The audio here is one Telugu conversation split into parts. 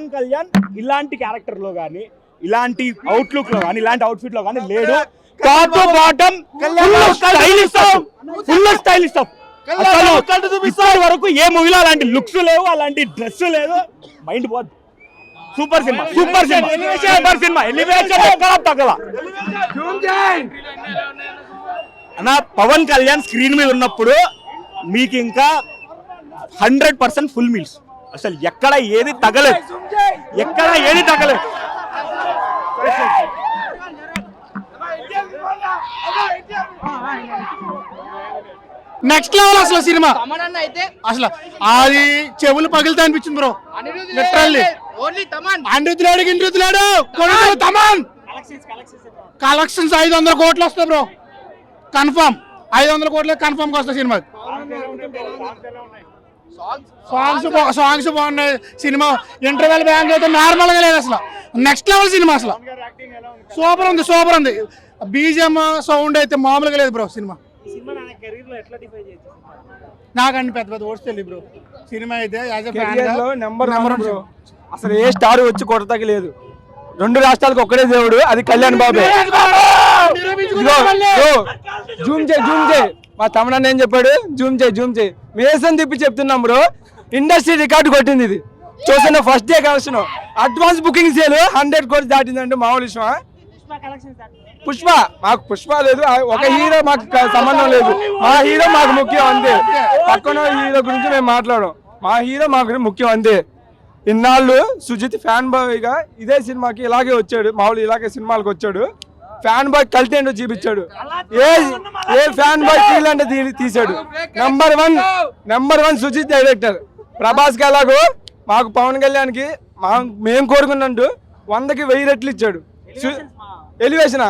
పవన్ కళ్యాణ్ ఇలాంటి క్యారెక్టర్ లో గానీ, ఇలాంటి అవుట్లుక్ లో గానీ, ఇలాంటి అవుట్ఫిట్ లో గానీ లేడు. Top to bottom full stylish ఇప్పటి వరకు ఏ మూవీలో అలాంటి లుక్స్ లేవు, అలాంటి డ్రెస్ లేదు. మైండ్ పోద్ది. Super cinema, super cinema, super cinema. Elevation ఎక్కడ తగ్గల అన్న. పవన్ కళ్యాణ్ స్క్రీన్ మీద ఉన్నప్పుడు మీకు ఇంకా 100% ఫుల్ మీల్స్. అసలు ఎక్కడ ఏది తగలేదు, ఎక్కడ ఏది తగలేదు. నెక్స్ట్ లెవెల్ అసలు సినిమా. అసలు అది చెవులు పగిలితే అనిపించింది బ్రో. లిటరల్లీ అనిరుద్ధులాడు తమన్ కలెక్షన్స్ 500 కోట్లు వస్తాయి బ్రో. కన్ఫర్మ్ 500 కోట్లే కన్ఫర్మ్ గా వస్తాయి సినిమా. సాంగ్స్ బాగున్నాయి. సినిమా ఇంటర్వెల్ బ్యాంక్ అయితే నార్మల్ గా లేదు. అసలు నెక్స్ట్ లెవెల్ సినిమా. అసలు సూపర్ ఉంది, సూపర్ ఉంది. బీజిఎం సౌండ్ అయితే మామూలుగా లేదు బ్రో. సినిమా నాకండి పెద్ద పెద్ద ఓట్స్ తెలియదు బ్రో. సినిమా అయితే నెంబర్ బ్రో. అసలు ఏ స్టార్ వచ్చి కొట్టతకి లేదు. 2 రాష్ట్రాలకు ఒక్కడే దేవుడు, అది కళ్యాణ్ బాబే. జూమ్ చేయి మా తమ్ముడు ఏం చెప్పాడు, జూమ్ చేయి మేసం తిప్పి చెప్తున్నాం బ్రో. ఇండస్ట్రీ రికార్డు కొట్టింది ఇది. చూసిన first day collection advance booking sale 100 కోట్లు దాటిందంటే మామూలు విషయమా? పుష్ప మాకు పుష్ప లేదు, ఒక హీరో మాకు సంబంధం లేదు. మా హీరో మాకు ముఖ్యం అంతే. పక్కన హీరో గురించి మేము మాట్లాడడం, మా హీరో మాకు ముఖ్యం అంతే. ఇన్నాళ్ళు సుజిత్ ఫ్యాన్ బాయ్ గా ఇదే సినిమాకి ఇలాగే వచ్చాడు, మామూలు ఇలాగే సినిమాలకు వచ్చాడు. ఫ్యాన్ బాయ్ కల్తీ ఏంటో చూపించాడు. ఏ ఫ్యాన్ బాయ్ ఫీల్ అంటే తీసాడు. Number one Sujith director. Prabhas కి ఎలాగో మాకు పవన్ కళ్యాణ్ కి మేము కోరుకున్నట్టు 100కి 1000 రెట్లు ఇచ్చాడు. ఎలివేషన్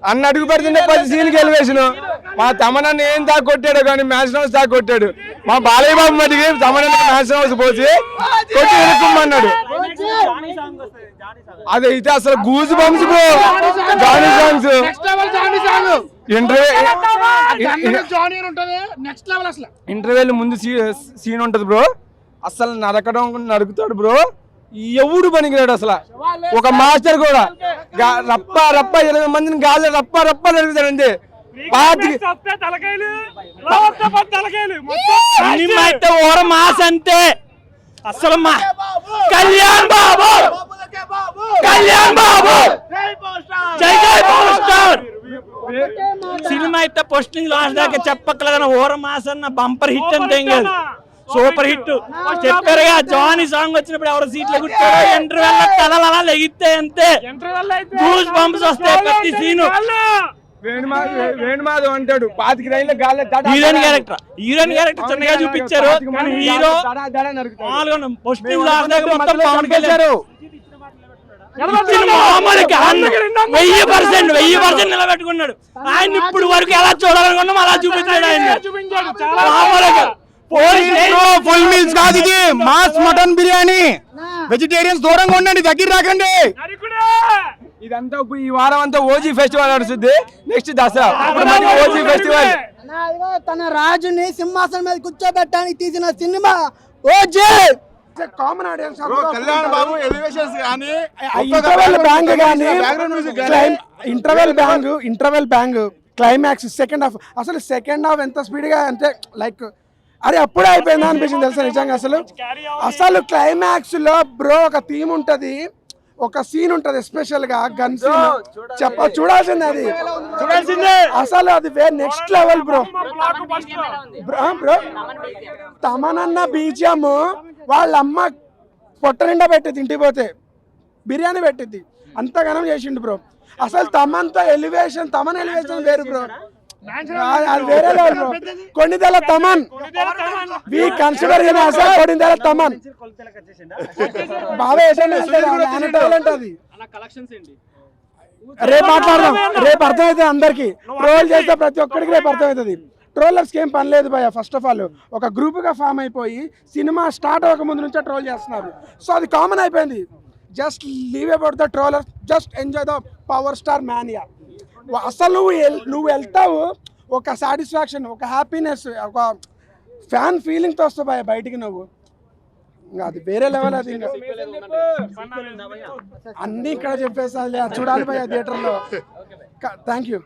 అన్న అడుగు పెడుతుంటే 10 సీన్కి ఎలివేషన్. మా తమనన్న ఏం దాకా కొట్టాడు కానీ మ్యాచ్ హౌస్ దాకా కొట్టాడు. మా బాలయ్య బాబు మధ్యకి తమనన్న మ్యాచ్ హౌస్ పోసి కొట్టి వెనుక్కుమన్నాడు. అదైతే అసలు goose bumps bro. Jani songs ఇంటర్వ్యూల ముందు సీన్ ఉంటది బ్రో. అసలు నరుకుతాడు బ్రో. ఎవడు పనికిరాడు అసలు. ఒక మాస్టర్ కూడా రప్ప 20 మందిని గాలి రప్ప నడుగుతాడు అంతే. మాస్ అంతే అసలు. కళ్యాణ్ బాబు సినిమా అయితే పోస్టింగ్ లాస్ట్ దాకా చెప్పక్కలేదన్న ఓర మాస్ అన్న బంపర్ హిట్ అంతే. కాదు సూపర్ హిట్ చెప్పారుగా. జానీ సాంగ్ వచ్చినప్పుడు ఎవరు సీట్లు కూర్చోరు, ఇంటర్వెల్ తలలా లెగితే అంతే. గూస్ బంప్స్ వస్తాయి ప్రతి సీను. వేణుమాధవ్ అంటాడు 25 రైళ్ళ గాలి హీరోయిన్ క్యారెక్టర్ చిన్నగా చూపించారు. హీరో పోస్టింగ్ లాస్ట్ దాకా మొత్తం పవన్ కళ్యాణ్ 1000% నిలబెట్టుకున్నాడు. ఆయన ఇప్పుడు వరకు ఎలా చూడాలనుకున్నాం అలా చూపించాడు. ఆయన ఫుల్ మీల్స్ కాదు ఇది, మాస్ మటన్ బిర్యానీ. వెజిటేరియన్స్ దూరంగా ఉండండి, దగ్గర రాకండి. ఇదంతా ఇప్పుడు ఈ వారం అంతా ఓజీ ఫెస్టివల్ నడుస్తుంది. Next Dasara OG festival. తన రాజుని సింహాసనం మీద కూర్చోబెట్టడానికి తీసిన cinema OG. Common audience interval bang climax second half. అసలు సెకండ్ హాఫ్ ఎంత స్పీడ్ గా అంటే లైక్ అరే అప్పుడే అయిపోయిందా అనిపించింది తెలుసా నిజంగా. అసలు క్లైమాక్స్ లో బ్రో ఒక థీమ్ ఉంటది, ఒక సీన్ ఉంటది ఎస్పెషల్ గా గన్ సీన్. చూడాల్సిందే అది, చూడాల్సిందే. అసలు అది నెక్స్ట్ లెవెల్ బ్రో. బ్రో తమనన్న బీజిఎం వాళ్ళ అమ్మ పొట్ట నిండా పెట్టింది, ఇంటికి పోతే బిర్యానీ పెట్టింది. అంతగానం చేసిండు బ్రో. అసలు తమన్ ఎలివేషన్ వేరు బ్రో. అది వేరే లెవెల్ బ్రో. కొన్నిదల తమన్ వి కన్సిడర్ కొన్నిదల తమన్ బాగా టాలెంట్ అది. రేపు మాట్లాడదాం, రేపు అర్థమవుతుంది అందరికి. ట్రోల్ చేస్తే ప్రతి ఒక్కరికి రేపు అర్థమవుతుంది. ట్రోలర్స్కి ఏం పని లేదు భయ. ఫస్ట్ ఆఫ్ ఆల్ ఒక గ్రూప్గా ఫామ్ అయిపోయి సినిమా స్టార్ట్ అవ్వక ముందు నుంచే ట్రోల్ చేస్తున్నారు. సో అది కామన్ అయిపోయింది. Just leave about the troller, just enjoy the power star mania. అసలు నువ్వు వెళ్తావు ఒక సాటిస్ఫాక్షన్, ఒక హ్యాపీనెస్, ఒక ఫ్యాన్ ఫీలింగ్తో వస్తావు భయ బయటికి. నువ్వు ఇంకా అది వేరే లెవెల్. అది ఇంకా అన్ని ఇక్కడ చెప్పేస్తా చూడాలి భయ్యా థియేటర్లో. Thank you.